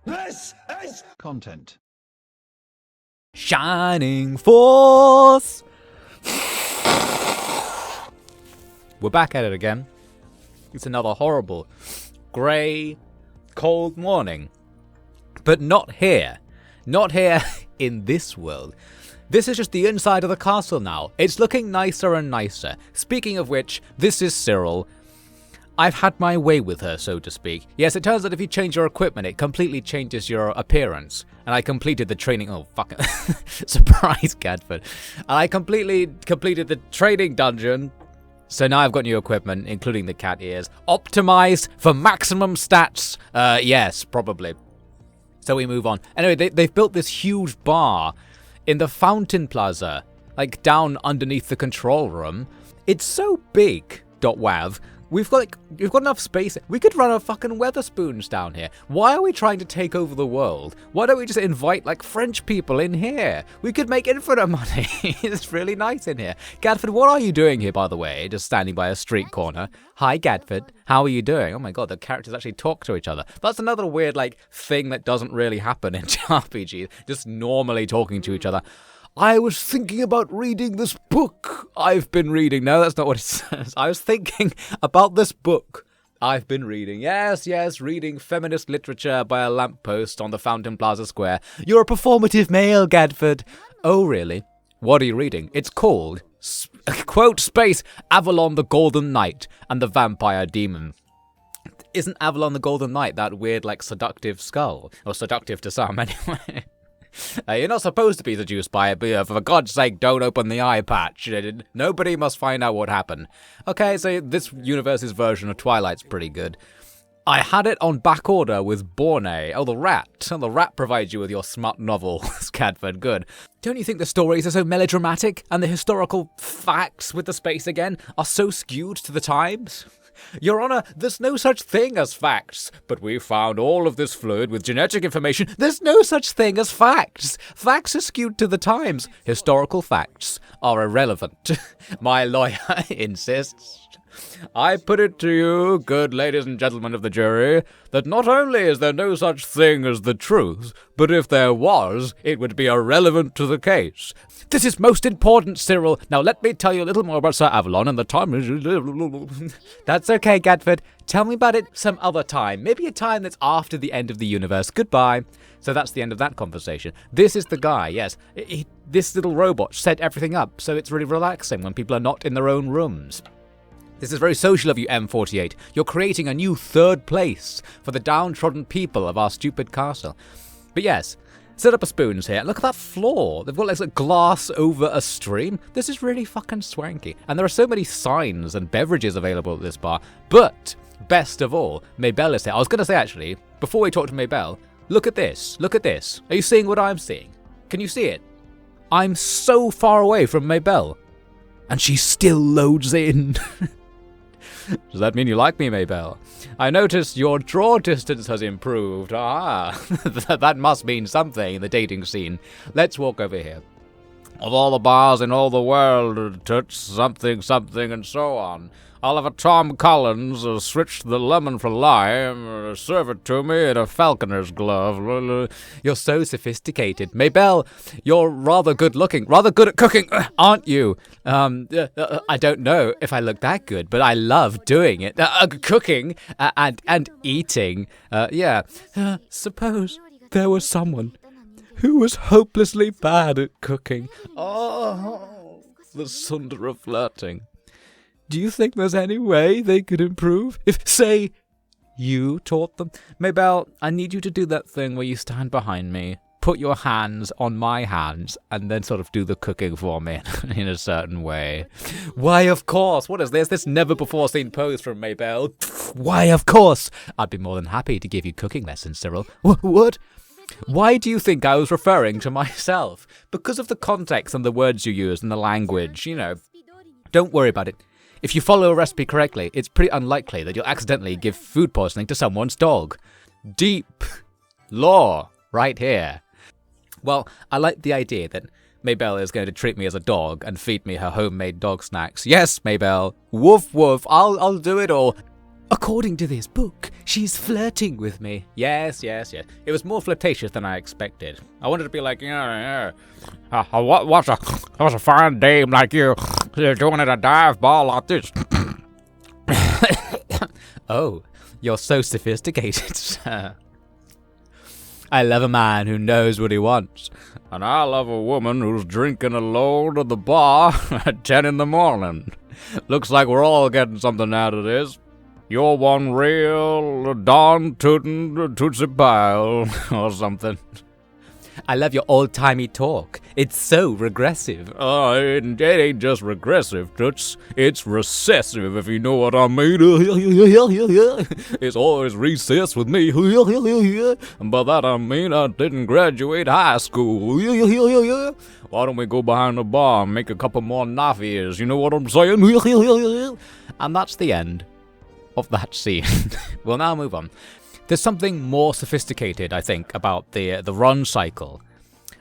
This is content. Shining Force! We're back at it again. It's another horrible, grey, cold morning. But not here. Not here in this world. This is just the inside of the castle now. It's looking nicer and nicer. Speaking of which, this is Cyrille. I've had my way with her, so to speak. Yes, it turns out if you change your equipment, it completely changes your appearance. And I completed the training... Oh, fuck it. Surprise, Cadford. And I completed the training dungeon. So now I've got new equipment, including the cat ears. Optimized for maximum stats. Yes, probably. So we move on. Anyway, they've built this huge bar in the Fountain Plaza, like down underneath the control room. It's so big, .wav. We've got enough space. We could run a fucking Wetherspoons down here. Why are we trying to take over the world? Why don't we just invite like French people in here? We could make infinite money. It's really nice in here. Gadford, what are you doing here, by the way? Just standing by a street corner. Hi, Gadford. How are you doing? Oh my god, the characters actually talk to each other. That's another weird like thing that doesn't really happen in RPGs. Just normally talking to each other. I was thinking about reading this book I've been reading. No, that's not what it says. I was thinking about this book I've been reading. Yes, reading feminist literature by a lamppost on the Fountain Plaza Square. You're a performative male, Gadford. Oh, really? What are you reading? It's called, quote, space, Avalon the Golden Knight and the Vampire Demon. Isn't Avalon the Golden Knight that weird, like, seductive skull? Or seductive to some, anyway. You're not supposed to be seduced by it, but for God's sake, don't open the eye patch. Nobody must find out what happened. Okay, so this universe's version of Twilight's pretty good. I had it on back order with Borne. Oh, the rat. Oh, the rat provides you with your smart novel, Cadford. Good. Don't you think the stories are so melodramatic, and the historical facts with the space again are so skewed to the times? Your Honor, there's no such thing as facts, but we found all of this fluid with genetic information. There's no such thing as facts. Facts are skewed to the times. Historical facts are irrelevant. My lawyer insists. I put it to you, good ladies and gentlemen of the jury, that not only is there no such thing as the truth, but if there was, it would be irrelevant to the case. This is most important, Cyrille. Now let me tell you a little more about Sir Avalon and the time is... That's okay, Gadford. Tell me about it some other time. Maybe a time that's after the end of the universe. Goodbye. So that's the end of that conversation. This is the guy, yes. This little robot set everything up, so it's really relaxing when people are not in their own rooms. This is very social of you, M48. You're creating a new third place for the downtrodden people of our stupid castle. But yes, set up a spoons here. Look at that floor. They've got like glass over a stream. This is really fucking swanky. And there are so many signs and beverages available at this bar. But, best of all, Maybelle is here. I was going to say, actually, before we talk to Maybelle, look at this. Look at this. Are you seeing what I'm seeing? Can you see it? I'm so far away from Maybelle. And she still loads in. Does that mean you like me, Maybelle? I noticed your draw distance has improved. Ah, that must mean something in the dating scene. Let's walk over here. Of all the bars in all the world, touch something, something, and so on. I'll have a Tom Collins, switch the lemon for lime, serve it to me in a falconer's glove. You're so sophisticated. Maybelle, you're rather good looking, rather good at cooking, aren't you? I don't know if I look that good, but I love doing it. Cooking and eating. Yeah. Suppose there was someone who was hopelessly bad at cooking. Oh, the sunder of flirting. Do you think there's any way they could improve if, say, you taught them? Maybelle, I need you to do that thing where you stand behind me, put your hands on my hands, and then sort of do the cooking for me in a certain way. Why, of course. What is this? This never-before-seen pose from Maybelle. Why, of course. I'd be more than happy to give you cooking lessons, Cyrille. What? Why do you think I was referring to myself? Because of the context and the words you used and the language, you know. Don't worry about it. If you follow a recipe correctly, it's pretty unlikely that you'll accidentally give food poisoning to someone's dog. Deep lore right here. Well, I like the idea that Maybelle is going to treat me as a dog and feed me her homemade dog snacks. Yes, Maybelle. Woof woof. I'll do it all. According to this book, she's flirting with me. Yes. It was more flirtatious than I expected. I wanted to be like, what's a fine dame like you doing at a dive bar like this? Oh, you're so sophisticated, sir. I love a man who knows what he wants. And I love a woman who's drinking alone at the bar at 10 in the morning. Looks like we're all getting something out of this. You're one real Don Tootin' Tootsie Pile or something. I love your old-timey talk. It's so regressive. Oh, it ain't just regressive, Toots. It's recessive, if you know what I mean. It's always recess with me. And by that I mean I didn't graduate high school. Why don't we go behind the bar and make a couple more knife ears? You know what I'm saying? And that's the end of that scene. We'll now move on. There's something more sophisticated, I think, about the run cycle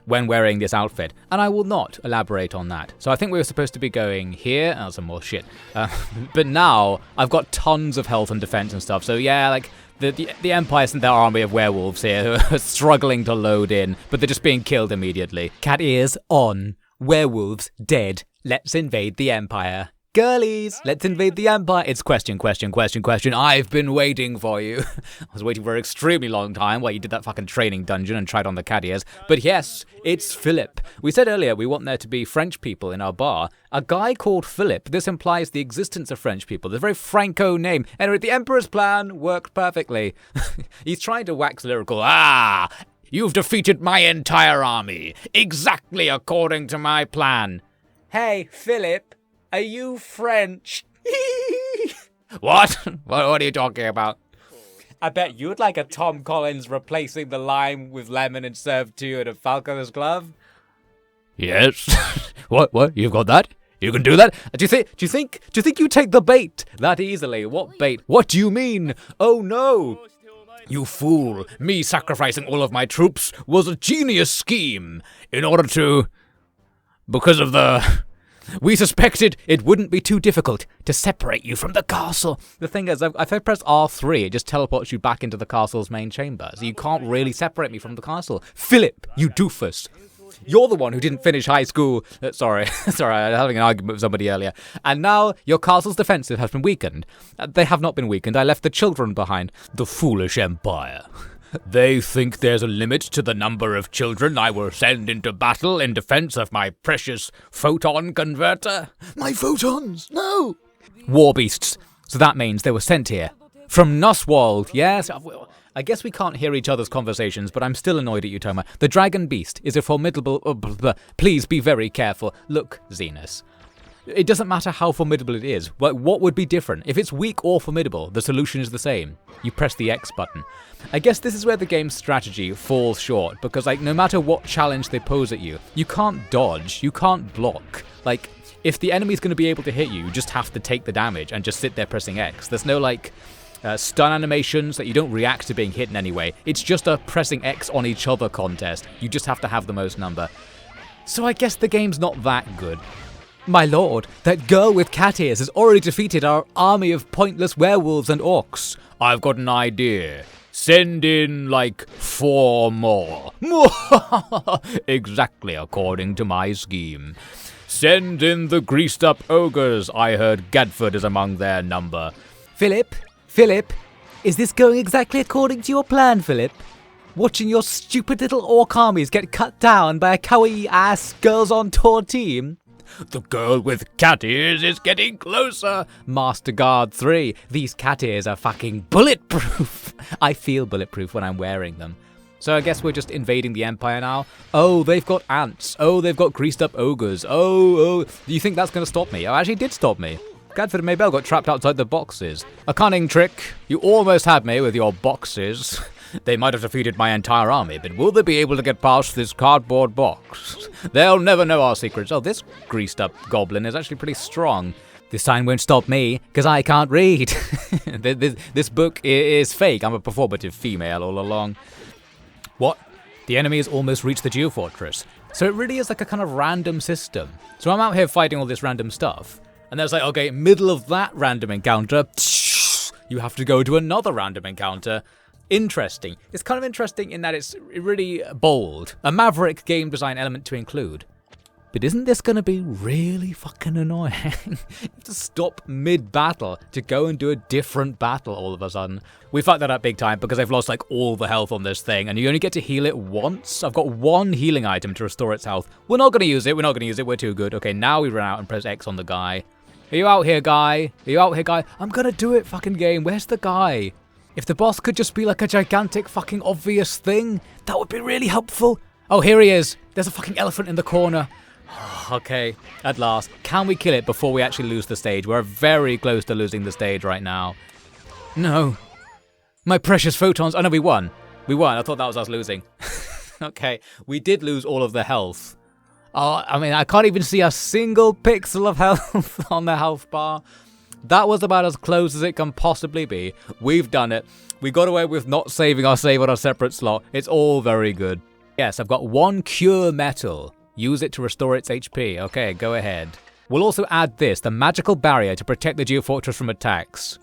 when wearing this outfit, and I will not elaborate on that. So I think we were supposed to be going here, and some more shit. But now I've got tons of health and defense and stuff. So yeah, like the Empire sent their army of werewolves here who are struggling to load in, but they're just being killed immediately. Cat ears on. Werewolves dead. Let's invade the Empire. Girlies, let's invade the Empire. It's question. I've been waiting for you. I was waiting for an extremely long time while you did that fucking training dungeon and tried on the cat ears. But yes, it's Philip. We said earlier we want there to be French people in our bar. A guy called Philip. This implies the existence of French people. It's a very Franco name. Anyway, the Emperor's plan worked perfectly. He's trying to wax lyrical. You've defeated my entire army. Exactly according to my plan. Hey, Philip. Are you French? What? What are you talking about? I bet you'd like a Tom Collins replacing the lime with lemon and served to you in a falconer's glove. Yes. What? You've got that? You can do that? Do you think you take the bait that easily? What bait? What do you mean? Oh no. You fool. Me sacrificing all of my troops was a genius scheme in order to... Because of the... We suspected it wouldn't be too difficult to separate you from the castle. The thing is, if I press R3, it just teleports you back into the castle's main chamber, so you can't really separate me from the castle. Philip, you doofus. You're the one who didn't finish high school. Sorry, I was having an argument with somebody earlier. And now your castle's defensive has been weakened. They have not been weakened. I left the children behind. The foolish Empire. They think there's a limit to the number of children I will send into battle in defense of my precious Photon converter. My photons, no! War beasts. So that means they were sent here. From Noswald, yes. I guess we can't hear each other's conversations, but I'm still annoyed at you, Toma. The dragon beast is a formidable... Please be very careful. Look, Xenos. It doesn't matter how formidable it is. What would be different? If it's weak or formidable, the solution is the same. You press the X button. I guess this is where the game's strategy falls short, because no matter what challenge they pose at you, you can't dodge, you can't block. If the enemy's going to be able to hit you, you just have to take the damage and just sit there pressing X. There's no stun animations that you don't react to being hit in any way. It's just a pressing X on each other contest. You just have to have the most number. So I guess the game's not that good. My lord, that girl with cat ears has already defeated our army of pointless werewolves and orcs. I've got an idea. Send in, 4 more. Exactly according to my scheme. Send in the greased-up ogres. I heard Gadford is among their number. Philip, is this going exactly according to your plan, Philip? Watching your stupid little orc armies get cut down by a kawaii-ass girls-on-tour team? The girl with cat ears is getting closer. Master Guard 3. These cat ears are fucking bulletproof. I feel bulletproof when I'm wearing them. So I guess we're just invading the Empire now. Oh, they've got ants. Oh, they've got greased up ogres. Oh. Do you think that's going to stop me? Oh, actually it did stop me. Gadford and Maybelle got trapped outside the boxes. A cunning trick. You almost had me with your boxes. They might have defeated my entire army, but will they be able to get past this cardboard box? They'll never know our secrets. Oh, this greased-up goblin is actually pretty strong. This sign won't stop me, because I can't read. This book is fake. I'm a performative female all along. What? The enemy has almost reached the Geofortress. So it really is like a kind of random system. So I'm out here fighting all this random stuff, and there's okay, middle of that random encounter, You have to go to another random encounter. Interesting. It's kind of interesting in that it's really bold. A maverick game design element to include. But isn't this going to be really fucking annoying? You have to stop mid-battle to go and do a different battle all of a sudden. We fucked that up big time because I've lost like all the health on this thing and you only get to heal it once. I've got one healing item to restore its health. We're not going to use it. We're too good. Okay, now we run out and press X on the guy. Are you out here, guy? Are you out here, guy? I'm going to do it, fucking game. Where's the guy? If the boss could just be like a gigantic fucking obvious thing, that would be really helpful. Oh, here he is. There's a fucking elephant in the corner. Okay, at last. Can we kill it before we actually lose the stage? We're very close to losing the stage right now. No. My precious photons. Oh no, we won. We won. I thought that was us losing. Okay, we did lose all of the health. Oh, I mean, I can't even see a single pixel of health on the health bar. That was about as close as it can possibly be. We've done it. We got away with not saving our save on a separate slot. It's all very good. Yes, I've got one cure metal. Use it to restore its HP. Okay, go ahead. We'll also add this, the magical barrier to protect the Geofortress from attacks.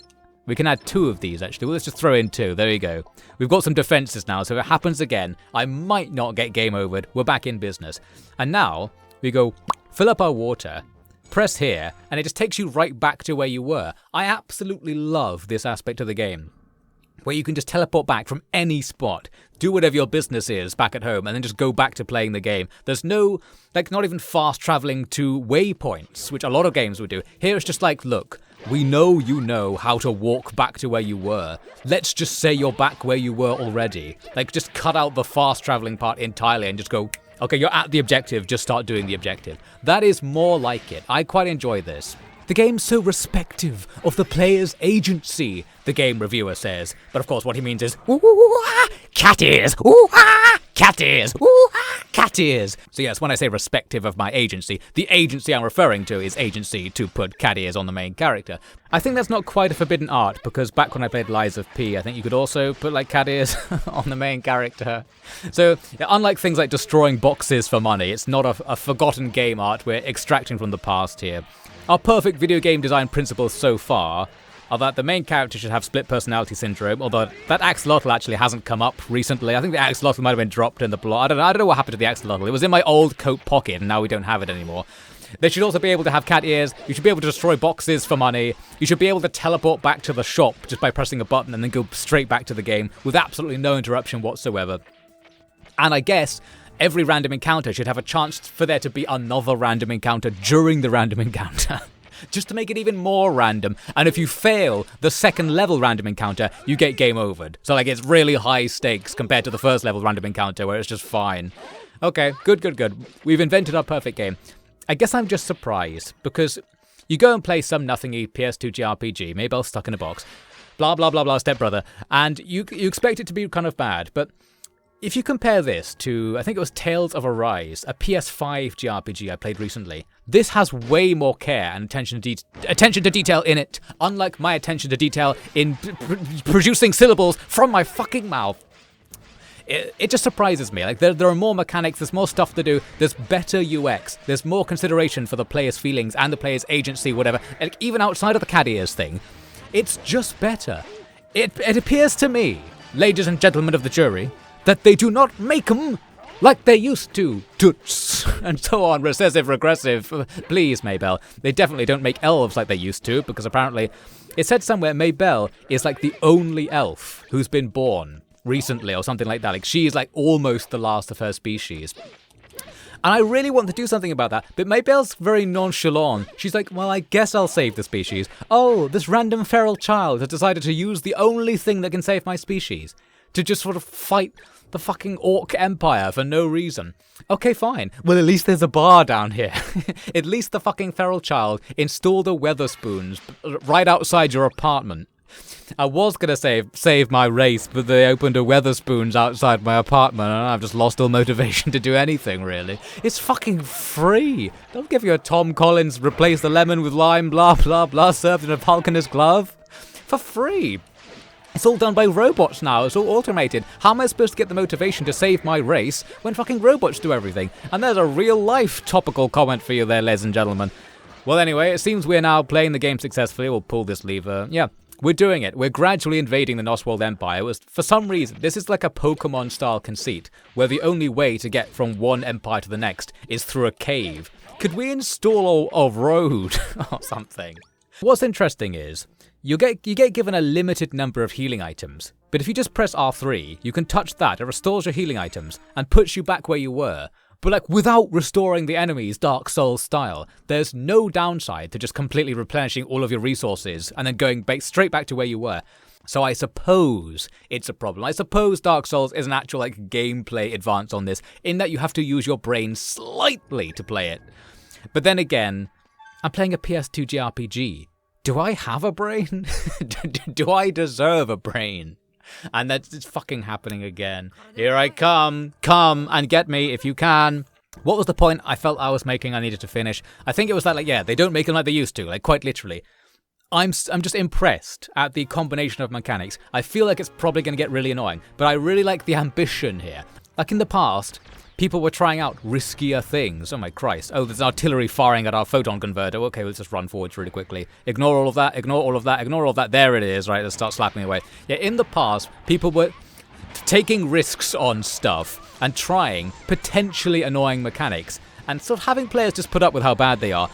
We can add 2 of these, actually. Well, let's just throw in 2. There you go. We've got some defenses now, so if it happens again, I might not get game overed. We're back in business. And now, we go fill up our water, press here, and it just takes you right back to where you were. I absolutely love this aspect of the game, where you can just teleport back from any spot, do whatever your business is back at home, and then just go back to playing the game. There's no, like, not even fast traveling to waypoints, which a lot of games would do. Here it's just like, look, we know you know how to walk back to where you were. Let's just say you're back where you were already. Like, just cut out the fast traveling part entirely and just go, okay, you're at the objective, just start doing the objective. That is more like it. I quite enjoy this. The game's so respective of the player's agency, the game reviewer says. But of course what he means is, ooh-ah, cat ears, ooh-ah, cat ears, ooh-ah, cat ears. So yes, when I say respective of my agency, the agency I'm referring to is agency to put cat ears on the main character. I think that's not quite a forbidden art, because back when I played Lies of P, I think you could also put like cat ears on the main character. So unlike things like destroying boxes for money, it's not a forgotten game art. We're extracting from the past here. Our perfect video game design principles so far are that the main character should have split personality syndrome, although that axolotl actually hasn't come up recently. I think the axolotl might have been dropped in the plot. I don't know what happened to the axolotl. It was in my old coat pocket and now we don't have it anymore. They should also be able to have cat ears. You should be able to destroy boxes for money. You should be able to teleport back to the shop just by pressing a button and then go straight back to the game with absolutely no interruption whatsoever. And I guess every random encounter should have a chance for there to be another random encounter during the random encounter. Just to make it even more random. And if you fail the second level random encounter, you get game overed. So like it's really high stakes compared to the first level random encounter where it's just fine. Okay, good. We've invented our perfect game. I guess I'm just surprised because you go and play some nothingy PS2 JRPG, Maybelle stuck in a box, blah blah blah blah stepbrother, and you expect it to be kind of bad, but if you compare this to, I think it was Tales of Arise, a PS5 JRPG I played recently, this has way more care and attention to detail in it, unlike my attention to detail in producing syllables from my fucking mouth. It just surprises me. Like there are more mechanics, there's more stuff to do, there's better UX, there's more consideration for the player's feelings and the player's agency, whatever. Like even outside of the cat ears thing, it's just better. It appears to me, ladies and gentlemen of the jury, that they do not make them like they used to. Toots. And so on, recessive, regressive. Please, Maybelle. They definitely don't make elves like they used to, because apparently it said somewhere Maybelle is like the only elf who's been born recently or something like that. Like she's like almost the last of her species. And I really want to do something about that, but Maybelle's very nonchalant. She's like, well, I guess I'll save the species. Oh, this random feral child has decided to use the only thing that can save my species to just sort of fight the fucking orc empire for no reason. Okay, fine. Well, at least there's a bar down here. At least the fucking feral child installed a Wetherspoons right outside your apartment. I was going to save my race, but they opened a Wetherspoons outside my apartment and I've just lost all motivation to do anything, really. It's fucking free. They'll give you a Tom Collins replace the lemon with lime blah blah blah served in a falconer's glove. For free. It's all done by robots now, it's all automated. How am I supposed to get the motivation to save my race when fucking robots do everything? And there's a real-life topical comment for you there, ladies and gentlemen. Well, anyway, it seems we're now playing the game successfully. We'll pull this lever. Yeah, We're doing it. We're gradually invading the Noswald Empire. For some reason, this is like a Pokemon-style conceit, where the only way to get from one empire to the next is through a cave. Could we install a road or something? What's interesting is, you get given a limited number of healing items, but if you just press R3, you can touch that, it restores your healing items, and puts you back where you were. But like, without restoring the enemies Dark Souls style, there's no downside to just completely replenishing all of your resources and then going straight back to where you were. So I suppose it's a problem. I suppose Dark Souls is an actual like gameplay advance on this, in that you have to use your brain slightly to play it. But then again, I'm playing a PS2 JRPG. Do I have a brain? Do I deserve a brain? And that's fucking happening again. Here I come. Come and get me if you can. What was the point I felt I was making I needed to finish? I think it was that, like, yeah, they don't make them like they used to, like, quite literally. I'm just impressed at the combination of mechanics. I feel like it's probably going to get really annoying, but I really like the ambition here. Like in the past, people were trying out riskier things. Oh my Christ. Oh, there's artillery firing at our photon converter. Okay, let's just run forwards really quickly. Ignore all of that, ignore all of that, ignore all of that. There it is, right? Let's start slapping away. Yeah, in the past, people were taking risks on stuff and trying potentially annoying mechanics and sort of having players just put up with how bad they are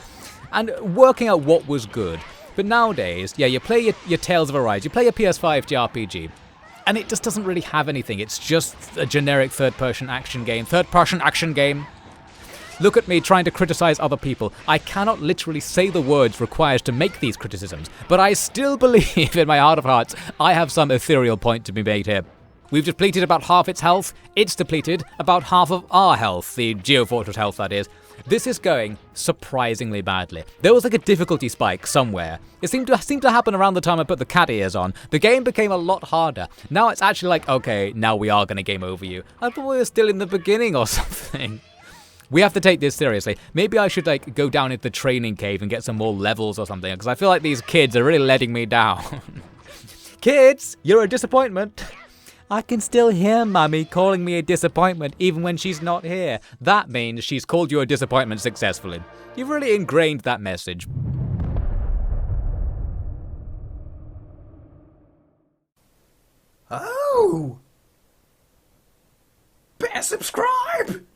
and working out what was good. But nowadays, yeah, you play your Tales of Arise, you play your PS5 JRPG, and it just doesn't really have anything. It's just a generic third-person action game. Look at me trying to criticize other people. I cannot literally say the words required to make these criticisms, but I still believe in my heart of hearts I have some ethereal point to be made here. We've depleted about half its health. It's depleted about half of our health, the Geofortress health that is. This is going surprisingly badly. There was like a difficulty spike somewhere. It seemed to happen around the time I put the cat ears on. The game became a lot harder. Now it's actually like, okay, now we are going to game over you. I thought we were still in the beginning or something. We have to take this seriously. Maybe I should like go down into the training cave and get some more levels or something, because I feel like these kids are really letting me down. Kids, you're a disappointment. I can still hear Mummy calling me a disappointment even when she's not here. That means she's called you a disappointment successfully. You've really ingrained that message. Oh! Better subscribe!